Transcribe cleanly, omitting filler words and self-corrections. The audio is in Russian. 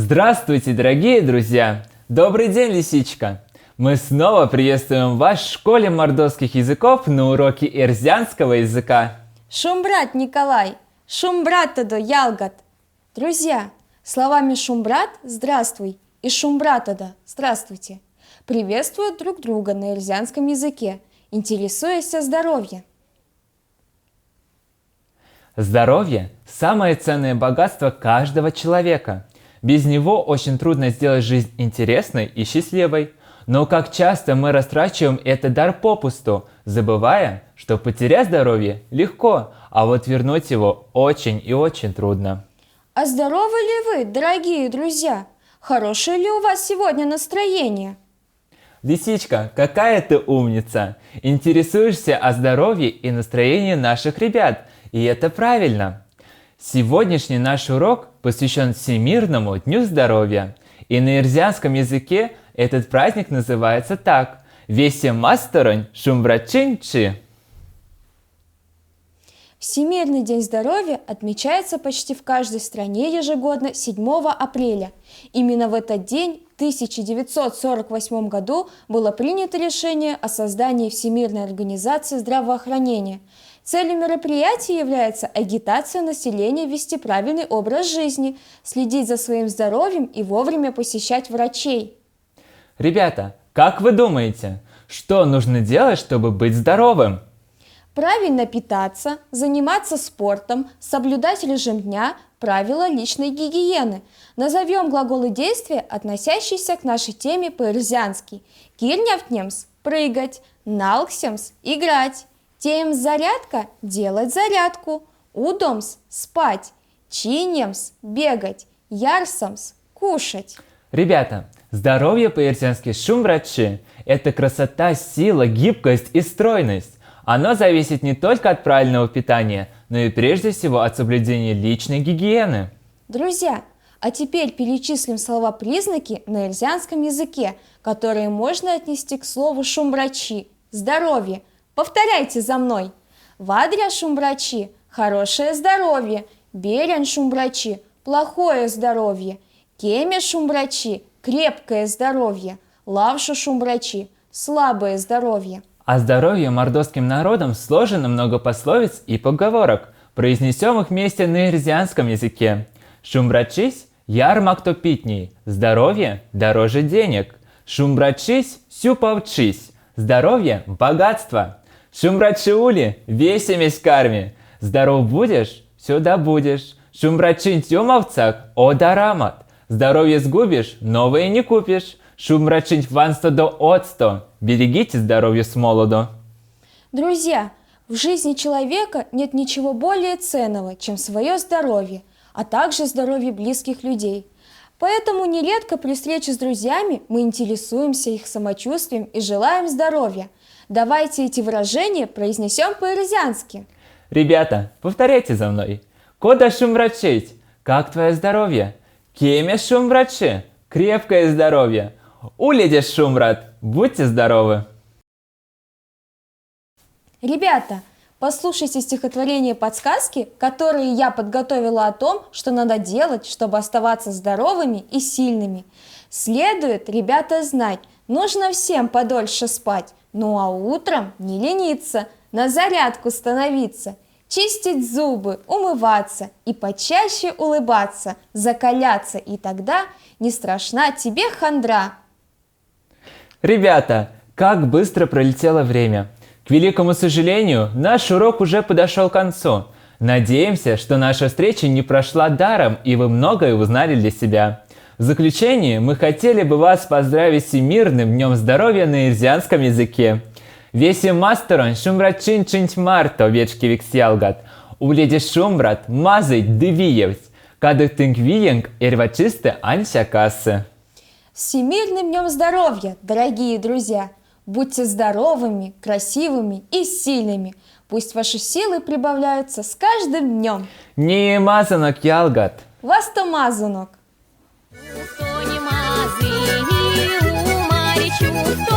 Здравствуйте, дорогие друзья! Добрый день, лисичка! Мы снова приветствуем вас в школе мордовских языков на уроке эрзянского языка. Шумбрат Николай, шумбратадо Ялгат. Друзья, словами шумбрат «здравствуй» и шумбратадо «здравствуйте» приветствуют друг друга на эрзянском языке, интересуясь о здоровье. Здоровье – самое ценное богатство каждого человека. Без него очень трудно сделать жизнь интересной и счастливой. Но как часто мы растрачиваем этот дар попусту, забывая, что потерять здоровье легко, а вот вернуть его очень и очень трудно. А здоровы ли вы, дорогие друзья? Хорошее ли у вас сегодня настроение? Лисичка, какая ты умница! Интересуешься о здоровье и настроении наших ребят, и это правильно. Сегодняшний наш урок посвящен Всемирному дню здоровья. И на эрзянском языке этот праздник называется так – Весемасторон Шумбрачинчи. Всемирный день здоровья отмечается почти в каждой стране ежегодно 7 апреля. Именно в этот день в 1948 году было принято решение о создании Всемирной организации здравоохранения. Целью мероприятия является агитация населения вести правильный образ жизни, следить за своим здоровьем и вовремя посещать врачей. Ребята, как вы думаете, что нужно делать, чтобы быть здоровым? Правильно питаться, заниматься спортом, соблюдать режим дня, правила личной гигиены. Назовем глаголы действия, относящиеся к нашей теме по-эрзянски. Кирнявтнемс – прыгать, налксемс – играть, теемс – зарядка – делать зарядку, удомс – спать, чинемс – бегать, ярсамс – кушать. Ребята, здоровье по-эрзянски шумбрачи – это красота, сила, гибкость и стройность. Оно зависит не только от правильного питания, но и прежде всего от соблюдения личной гигиены. Друзья, а теперь перечислим слова-признаки на эрзянском языке, которые можно отнести к слову шумбрачи – здоровье. Повторяйте за мной. Вадря шумбрачи – хорошее здоровье, берян шумбрачи – плохое здоровье, кеме шумбрачи – крепкое здоровье, лавша шумбрачи – слабое здоровье. О здоровье мордовским народом сложено много пословиц и поговорок, произнесем их вместе на эрзянском языке. Шумбрачись, ярмак топитней, здоровье дороже денег. Шумбрачись, сюпавчись, здоровье – богатство. Шумбрачиули, весемесь карми, здоров будешь, все добудешь. Шумбрачин тюмовцак, о дарамат, здоровье сгубишь, новое не купишь. Шумбрачин вансто до отсто, берегите здоровье с молоду. Друзья, в жизни человека нет ничего более ценного, чем свое здоровье, а также здоровье близких людей. Поэтому нередко при встрече с друзьями мы интересуемся их самочувствием и желаем здоровья. Давайте эти выражения произнесем по-эрзянски. Ребята, повторяйте за мной. Кода шумбрачить, как твое здоровье? Кеме шумбрачи, крепкое здоровье. Уледешь шумбрат, будьте здоровы. Ребята, послушайте стихотворение-подсказки, которые я подготовила о том, что надо делать, чтобы оставаться здоровыми и сильными. Следует, ребята, знать, нужно всем подольше спать, ну а утром не лениться, на зарядку становиться, чистить зубы, умываться и почаще улыбаться, закаляться, и тогда не страшна тебе хандра. Ребята, как быстро пролетело время. К великому сожалению, наш урок уже подошел к концу. Надеемся, что наша встреча не прошла даром, и вы многое узнали для себя. В заключение мы хотели бы вас поздравить с Всемирным днем здоровья на эрзянском языке. Весемасторон шумбрачин чинч марто вечки виксялгат. Уледи шумбрат мазыть дывиевс. Кадык тынгвиенг эрвачисты ансякасы. Всемирным днем здоровья, дорогие друзья! Будьте здоровыми, красивыми и сильными. Пусть ваши силы прибавляются с каждым днем. Не мазанок ялгат. Вас-то мазанок. Хто не мазий, у Марічу, хто